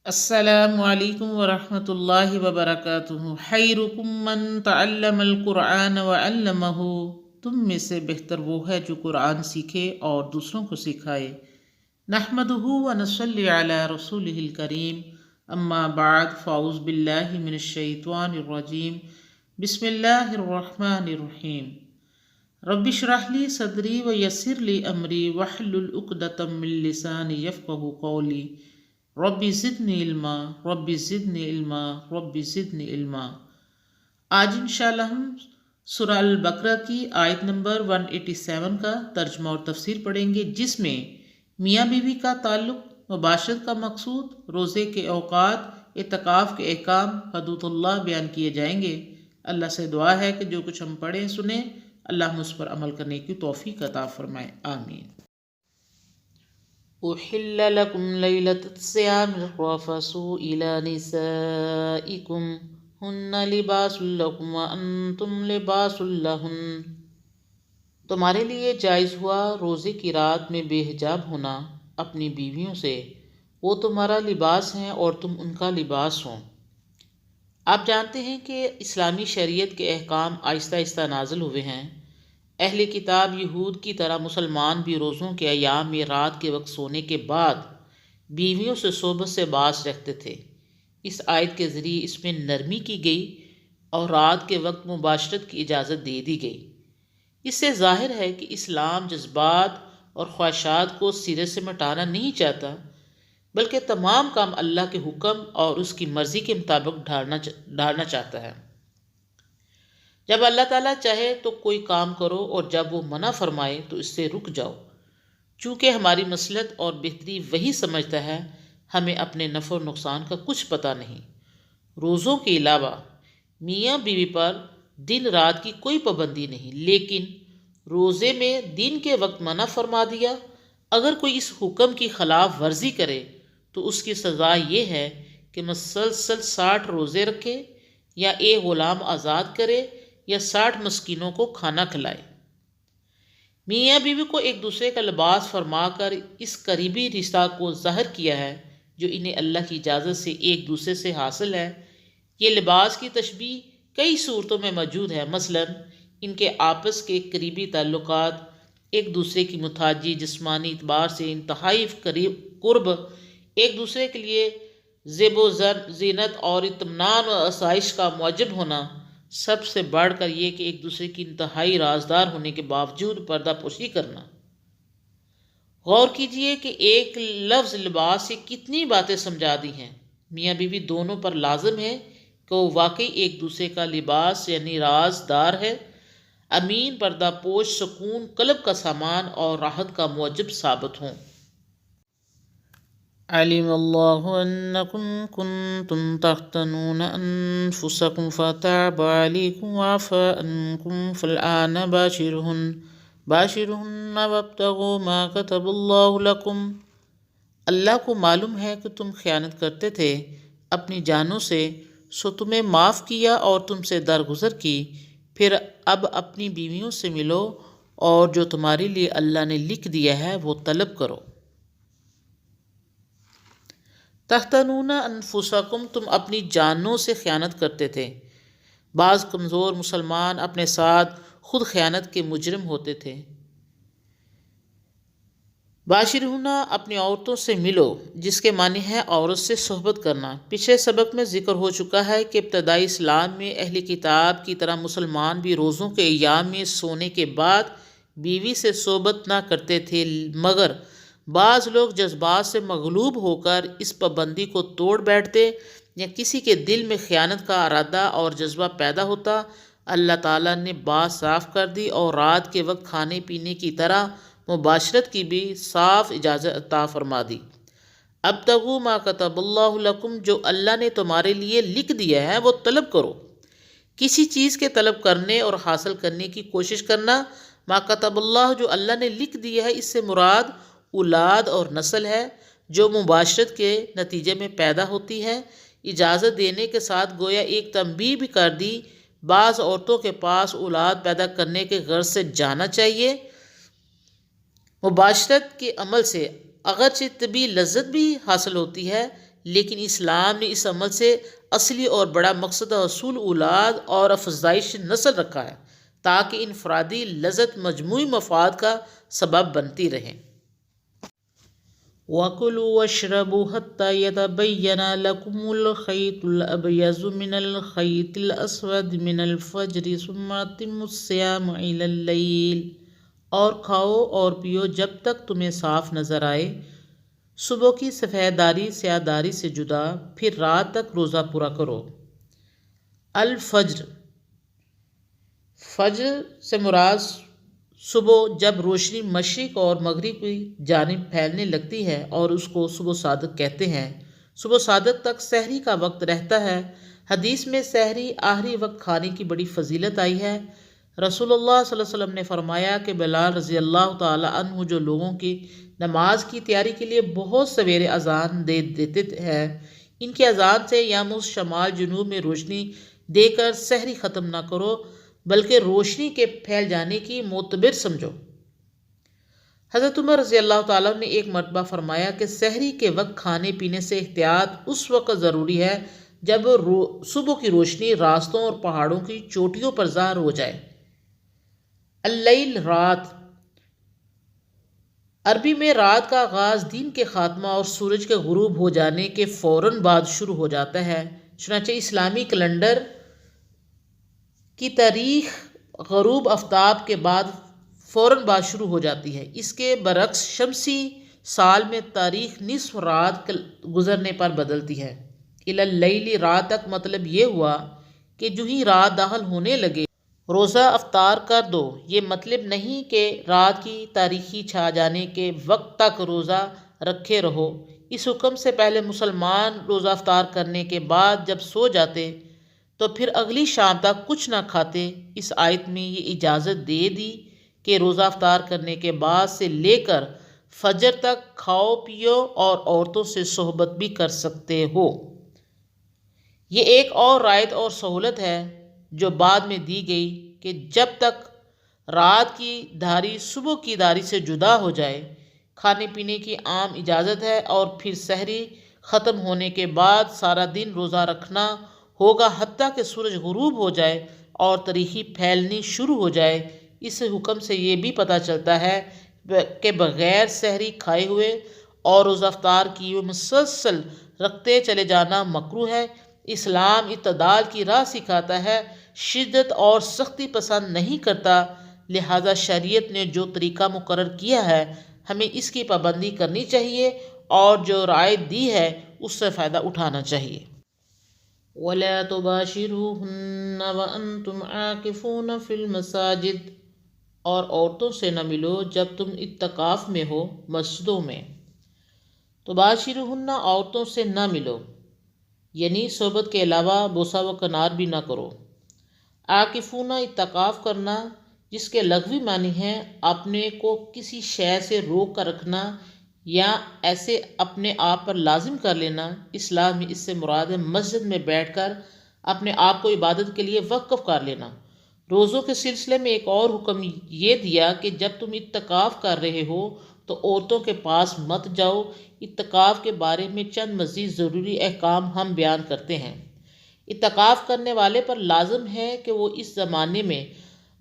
السلام علیکم ورحمۃ اللہ وبرکاتہ۔ خیرکم من تعلم القرآن وعلمہ، تم میں سے بہتر وہ ہے جو قرآن سیکھے اور دوسروں کو سکھائے۔ نحمدہ ونصلی علی رسولہ الکریم، اما بعد فاعوذ باللہ من الشیطان الرجیم، بسم اللہ الرحمن الرحیم۔ رب اشرح لی صدری ویسر لی امری واحلل عقدۃ من لسانی یفقہوا قولی، ربی زدنی علما ربی زدنی علما ربی زدنی علما۔ آج انشاءاللہ ہم سورہ البقرہ کی آیت نمبر 187 کا ترجمہ اور تفسیر پڑھیں گے، جس میں میاں بیوی کا تعلق، مباشرت کا مقصود، روزے کے اوقات، اعتکاف کے احکام، حدود اللہ بیان کیے جائیں گے۔ اللہ سے دعا ہے کہ جو کچھ ہم پڑھیں سنیں، اللہ ہم اس پر عمل کرنے کی توفیق عطا فرمائے، آمین۔ أحل لكم ليلة الصيام الرفث إلى نسائكم هن لباس لكم وأنتم لباس لهن۔ تمہارے لیے جائز ہوا روزے کی رات میں بے حجاب ہونا اپنی بیویوں سے، وہ تمہارا لباس ہیں اور تم ان کا لباس ہو۔ آپ جانتے ہیں کہ اسلامی شریعت کے احکام آہستہ آہستہ نازل ہوئے ہیں۔ اہل کتاب یہود کی طرح مسلمان بھی روزوں کے ایام میں رات کے وقت سونے کے بعد بیویوں سے صحبت سے باز رکھتے تھے۔ اس آیت کے ذریعے اس میں نرمی کی گئی اور رات کے وقت مباشرت کی اجازت دے دی گئی۔ اس سے ظاہر ہے کہ اسلام جذبات اور خواہشات کو سرے سے مٹانا نہیں چاہتا، بلکہ تمام کام اللہ کے حکم اور اس کی مرضی کے مطابق ڈھالنا چاہتا ہے۔ جب اللہ تعالیٰ چاہے تو کوئی کام کرو اور جب وہ منع فرمائے تو اس سے رک جاؤ، چونکہ ہماری مصلحت اور بہتری وہی سمجھتا ہے، ہمیں اپنے نفع و نقصان کا کچھ پتہ نہیں۔ روزوں کے علاوہ میاں بیوی پر دن رات کی کوئی پابندی نہیں، لیکن روزے میں دن کے وقت منع فرما دیا۔ اگر کوئی اس حکم کی خلاف ورزی کرے تو اس کی سزا یہ ہے کہ مسلسل 60 روزے رکھے، یا ایک غلام آزاد کرے، یا 60 مسکینوں کو کھانا کھلائے۔ میاں بیوی کو ایک دوسرے کا لباس فرما کر اس قریبی رشتہ کو ظاہر کیا ہے جو انہیں اللہ کی اجازت سے ایک دوسرے سے حاصل ہے۔ یہ لباس کی تشبیہ کئی صورتوں میں موجود ہے، مثلا ان کے آپس کے قریبی تعلقات، ایک دوسرے کی محتاجی، جسمانی اعتبار سے انتہائی قرب، ایک دوسرے کے لیے زیب و زینت اور اطمینان و آسائش کا موجب ہونا، سب سے بڑھ کر یہ کہ ایک دوسرے کی انتہائی رازدار ہونے کے باوجود پردہ پوشی کرنا۔ غور کیجئے کہ ایک لفظ لباس سے کتنی باتیں سمجھا دی ہیں۔ میاں بیوی دونوں پر لازم ہے کہ وہ واقعی ایک دوسرے کا لباس یعنی رازدار ہے، امین، پردہ پوش، سکون قلب کا سامان اور راحت کا موجب ثابت ہوں۔ علم اللہ انکم کنتم تختنون انفسکم فتاب علیکم وعفا عنکم فالآن باشرہن وابتغوا ما کتب اللہ لکم۔ اللہ کو معلوم ہے کہ تم خیانت کرتے تھے اپنی جانوں سے، سو تمہیں معاف کیا اور تم سے درگزر کی، پھر اب اپنی بیویوں سے ملو اور جو تمہارے لیے اللہ نے لکھ دیا ہے وہ طلب کرو۔ تختنون انفسکم، تم اپنی جانوں سے خیانت کرتے تھے۔ بعض کمزور مسلمان اپنے ساتھ خود خیانت کے مجرم ہوتے تھے۔ باشرہن، اپنی عورتوں سے ملو، جس کے معنی ہے عورت سے صحبت کرنا۔ پچھلے سبق میں ذکر ہو چکا ہے کہ ابتدائی اسلام میں اہل کتاب کی طرح مسلمان بھی روزوں کے ایام میں سونے کے بعد بیوی سے صحبت نہ کرتے تھے، مگر بعض لوگ جذبات سے مغلوب ہو کر اس پابندی کو توڑ بیٹھتے، یا کسی کے دل میں خیانت کا ارادہ اور جذبہ پیدا ہوتا۔ اللہ تعالیٰ نے بات صاف کر دی اور رات کے وقت کھانے پینے کی طرح مباشرت کی بھی صاف اجازت عطا فرما دی۔ ابتغوا ما کتب اللہ لکم، جو اللہ نے تمہارے لیے لکھ دیا ہے وہ طلب کرو۔ کسی چیز کے طلب کرنے اور حاصل کرنے کی کوشش کرنا، ما کتب اللہ، جو اللہ نے لکھ دیا ہے، اس سے مراد اولاد اور نسل ہے جو مباشرت کے نتیجے میں پیدا ہوتی ہے۔ اجازت دینے کے ساتھ گویا ایک تنبیہ بھی کر دی، بعض عورتوں کے پاس اولاد پیدا کرنے کے غرض سے جانا چاہیے۔ مباشرت کے عمل سے اگرچہ طبی لذت بھی حاصل ہوتی ہے، لیکن اسلام نے اس عمل سے اصلی اور بڑا مقصد حصول اولاد اور افزائش نسل رکھا ہے تاکہ انفرادی لذت مجموعی مفاد کا سبب بنتی رہے۔ وَكُلُوا وَاشْرَبُوا حَتَّى يَتَبَيَّنَ لَكُمُ الْخَيْطُ الْأَبْيَضُ مِنَ الْخَيْطِ الْأَسْوَدِ مِنَ الْفَجْرِ ثُمَّ أَتِمُّوا الصِّيَامَ إِلَى اللَّيْلِ، اور کھاؤ اور پیو جب تک تمہیں صاف نظر آئے صبح کی سفید داری سیاہ داری سے جدا، پھر رات تک روزہ پورا کرو۔ الفجر، فجر سے مراد صبح جب روشنی مشرق اور مغرب کی جانب پھیلنے لگتی ہے اور اس کو صبح صادق کہتے ہیں۔ صبح صادق تک سحری کا وقت رہتا ہے۔ حدیث میں سحری آخری وقت کھانے کی بڑی فضیلت آئی ہے۔ رسول اللہ صلی اللہ علیہ وسلم نے فرمایا کہ بلال رضی اللہ تعالی عنہ جو لوگوں کی نماز کی تیاری کے لیے بہت سویرے اذان دے دیتے ہیں، ان کی اذان سے یاموس شمال جنوب میں روشنی دے کر سحری ختم نہ کرو بلکہ روشنی کے پھیل جانے کی معتبر سمجھو۔ حضرت عمر رضی اللہ تعالیٰ نے ایک مرتبہ فرمایا کہ سحری کے وقت کھانے پینے سے احتیاط اس وقت ضروری ہے جب صبح کی روشنی راستوں اور پہاڑوں کی چوٹیوں پر ظاہر ہو جائے۔ اللیل، رات، عربی میں رات کا آغاز دن کے خاتمہ اور سورج کے غروب ہو جانے کے فوراً بعد شروع ہو جاتا ہے۔ چنانچہ اسلامی کیلنڈر کی تاریخ غروب آفتاب کے بعد فوراً بعد شروع ہو جاتی ہے۔ اس کے برعکس شمسی سال میں تاریخ نصف رات گزرنے پر بدلتی ہے۔ الی اللیل، رات تک مطلب یہ ہوا کہ جو ہی رات داخل ہونے لگے روزہ افطار کر دو۔ یہ مطلب نہیں کہ رات کی تاریکی چھا جانے کے وقت تک روزہ رکھے رہو۔ اس حکم سے پہلے مسلمان روزہ افطار کرنے کے بعد جب سو جاتے تو پھر اگلی شام تک کچھ نہ کھاتے۔ اس آیت میں یہ اجازت دے دی کہ روزہ افطار کرنے کے بعد سے لے کر فجر تک کھاؤ پیو اور عورتوں سے صحبت بھی کر سکتے ہو۔ یہ ایک اور رعایت اور سہولت ہے جو بعد میں دی گئی کہ جب تک رات کی دھاری صبح کی دھاری سے جدا ہو جائے کھانے پینے کی عام اجازت ہے، اور پھر سحری ختم ہونے کے بعد سارا دن روزہ رکھنا ہوگا حتیٰ کہ سورج غروب ہو جائے اور تاریکی پھیلنی شروع ہو جائے۔ اس حکم سے یہ بھی پتہ چلتا ہے کہ بغیر سحری کھائے ہوئے اور روزہ افطار کیے مسلسل رکھتے چلے جانا مکروہ ہے۔ اسلام اعتدال کی راہ سکھاتا ہے، شدت اور سختی پسند نہیں کرتا، لہذا شریعت نے جو طریقہ مقرر کیا ہے ہمیں اس کی پابندی کرنی چاہیے اور جو رعایت دی ہے اس سے فائدہ اٹھانا چاہیے۔ وَلَا تُبَاشِرُوهُنَّ وَأَنْتُمْ عَاكِفُونَ فِي الْمَسَاجِدِ، اور عورتوں سے نہ ملو جب تم اعتکاف میں ہو مسجدوں میں۔ تُبَاشِرُوهُنَّ، عورتوں سے نہ ملو، یعنی صحبت کے علاوہ بوسہ و کنار بھی نہ کرو۔ عاکفون، اعتکاف کرنا، جس کے لغوی معنی ہیں اپنے کو کسی شے سے روک کر رکھنا یا ایسے اپنے آپ پر لازم کر لینا۔ اسلام میں اس سے مراد ہے مسجد میں بیٹھ کر اپنے آپ کو عبادت کے لیے وقف کر لینا۔ روزوں کے سلسلے میں ایک اور حکم یہ دیا کہ جب تم اعتکاف کر رہے ہو تو عورتوں کے پاس مت جاؤ۔ اعتکاف کے بارے میں چند مزید ضروری احکام ہم بیان کرتے ہیں۔ اعتکاف کرنے والے پر لازم ہے کہ وہ اس زمانے میں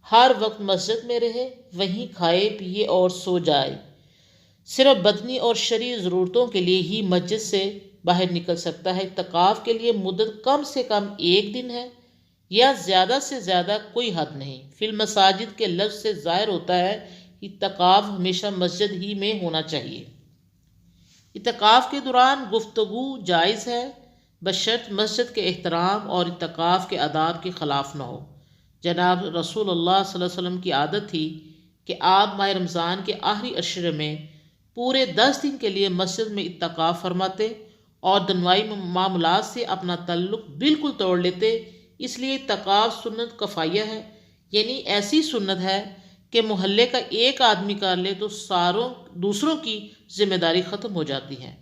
ہر وقت مسجد میں رہے، وہیں کھائے پیے اور سو جائے۔ صرف بدنی اور شرعی ضرورتوں کے لیے ہی مسجد سے باہر نکل سکتا ہے۔ اعتکاف کے لیے مدت کم سے کم 1 دن ہے یا زیادہ سے زیادہ کوئی حد نہیں۔ فی المساجد کے لفظ سے ظاہر ہوتا ہے اعتکاف ہمیشہ مسجد ہی میں ہونا چاہیے۔ اعتکاف کے دوران گفتگو جائز ہے بشرط مسجد کے احترام اور اعتکاف کے آداب کے خلاف نہ ہو۔ جناب رسول اللہ صلی اللہ علیہ وسلم کی عادت تھی کہ آپ ماہ رمضان کے آخری عشرے میں پورے 10 دن کے لیے مسجد میں اعتکاف فرماتے اور دنیاوی معاملات سے اپنا تعلق بالکل توڑ لیتے۔ اس لیے اعتکاف سنت کفایہ ہے، یعنی ایسی سنت ہے کہ محلے کا ایک آدمی کر لے تو دوسروں کی ذمہ داری ختم ہو جاتی ہے۔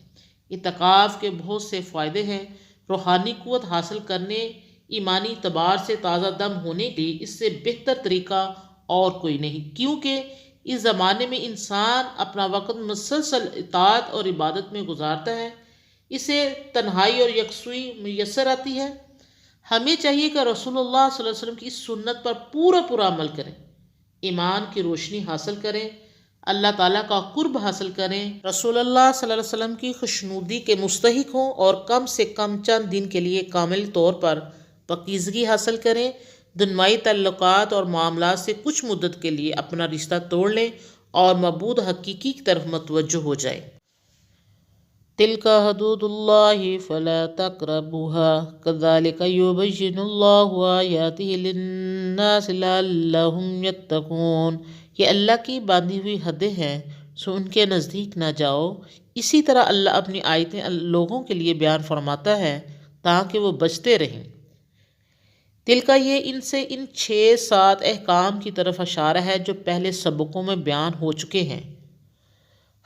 اعتکاف کے بہت سے فائدے ہیں۔ روحانی قوت حاصل کرنے، ایمانی اعتبار سے تازہ دم ہونے کے لیے اس سے بہتر طریقہ اور کوئی نہیں، کیونکہ اس زمانے میں انسان اپنا وقت مسلسل اطاعت اور عبادت میں گزارتا ہے۔ اسے تنہائی اور یکسوئی میسر آتی ہے۔ ہمیں چاہیے کہ رسول اللہ صلی اللہ علیہ وسلم کی اس سنت پر پورا عمل کریں، ایمان کی روشنی حاصل کریں، اللہ تعالیٰ کا قرب حاصل کریں، رسول اللہ صلی اللہ علیہ وسلم کی خوشنودی کے مستحق ہوں، اور کم سے کم چند دن کے لیے کامل طور پر پاکیزگی حاصل کریں، دنیائی تعلقات اور معاملات سے کچھ مدت کے لیے اپنا رشتہ توڑ لیں اور معبود حقیقی کی طرف متوجہ ہو جائیں۔ تلک حدود اللہ فلا تقربوها كذلك يبين الله آیاتہ للناس لعلهم يتقون۔ یہ اللہ کی باندھی ہوئی حدیں ہیں، سو ان کے نزدیک نہ جاؤ۔ اسی طرح اللہ اپنی آیتیں لوگوں کے لیے بیان فرماتا ہے تاکہ وہ بچتے رہیں۔ تلکا یہ ان سے ان 6-7 احکام کی طرف اشارہ ہے جو پہلے سبقوں میں بیان ہو چکے ہیں۔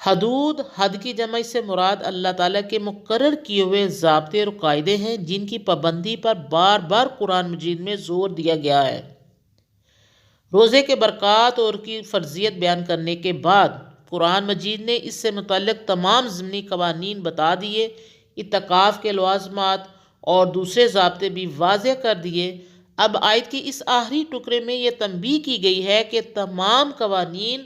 حدود، حد کی جمع سے مراد اللہ تعالیٰ کے مقرر کیے ہوئے ضابطے اور قاعدے ہیں جن کی پابندی پر بار بار قرآن مجید میں زور دیا گیا ہے۔ روزے کے برکات اور کی فرضیت بیان کرنے کے بعد قرآن مجید نے اس سے متعلق تمام ضمنی قوانین بتا دیے، اعتکاف کے لوازمات اور دوسرے ضابطے بھی واضح کر دیے۔ اب آیت کی اس آخری ٹکڑے میں یہ تنبیہ کی گئی ہے کہ تمام قوانین،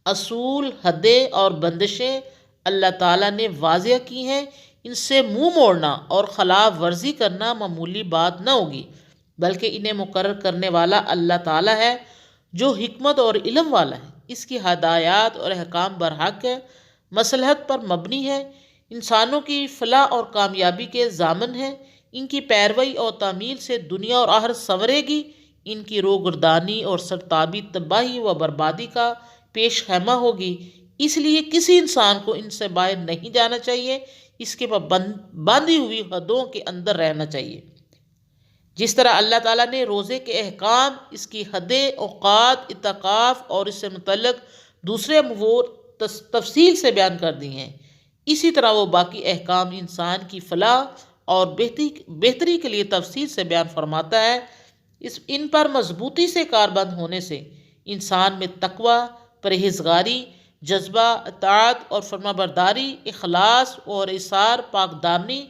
اصول، حدیں اور بندشیں اللہ تعالیٰ نے واضح کی ہیں، ان سے منہ موڑنا اور خلاف ورزی کرنا معمولی بات نہ ہوگی، بلکہ انہیں مقرر کرنے والا اللہ تعالیٰ ہے جو حکمت اور علم والا ہے۔ اس کی ہدایات اور احکام برحق ہے، مصلحت پر مبنی ہے، انسانوں کی فلاح اور کامیابی کے ضامن ہیں۔ ان کی پیروی اور تعمیل سے دنیا اور آخرت سنورے گی، ان کی روگردانی اور سرتابی تباہی و بربادی کا پیش خیمہ ہوگی۔ اس لیے کسی انسان کو ان سے باہر نہیں جانا چاہیے، اس کے باندھی ہوئی حدوں کے اندر رہنا چاہیے۔ جس طرح اللہ تعالیٰ نے روزے کے احکام، اس کی حدیں، اوقات، اعتکاف اور اس سے متعلق دوسرے امور تفصیل سے بیان کر دی ہیں، اسی طرح وہ باقی احکام انسان کی فلاح اور بہتری کے لیے تفصیل سے بیان فرماتا ہے۔ ان پر مضبوطی سے کاربند ہونے سے انسان میں تقوی، پرہیزگاری، جذبہ اطاعت اور فرما برداری، اخلاص اور اثار، پاک دامنی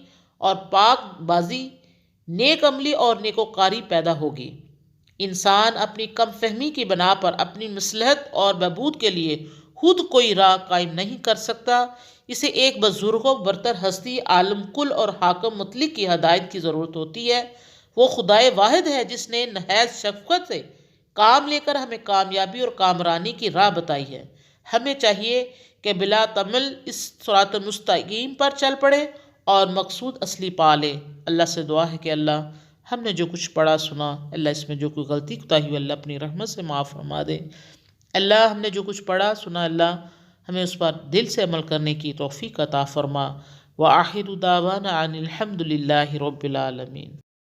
اور پاک بازی، نیک عملی اور نیکوکاری پیدا ہوگی۔ انسان اپنی کم فہمی کی بنا پر اپنی مصلحت اور بہبود کے لیے خود کوئی راہ قائم نہیں کر سکتا، اسے ایک بزرگ و برتر ہستی، عالم کل اور حاکم مطلق کی ہدایت کی ضرورت ہوتی ہے۔ وہ خدائے واحد ہے جس نے نہایت شفقت سے کام لے کر ہمیں کامیابی اور کامرانی کی راہ بتائی ہے۔ ہمیں چاہیے کہ بلا تمل اس صراط مستقیم پر چل پڑے اور مقصود اصلی پا لے۔ اللہ سے دعا ہے کہ اللہ ہم نے جو کچھ پڑھا سنا، اللہ اس میں جو کوئی غلطی کوتاہی ہوئی اللہ اپنی رحمت سے معاف فرما دے۔ اللہ ہم نے جو کچھ پڑھا سنا، اللہ ہمیں اس پر دل سے عمل کرنے کی توفیق عطا فرما۔ وآخر دعوانا ان الحمد للہ رب العالمین۔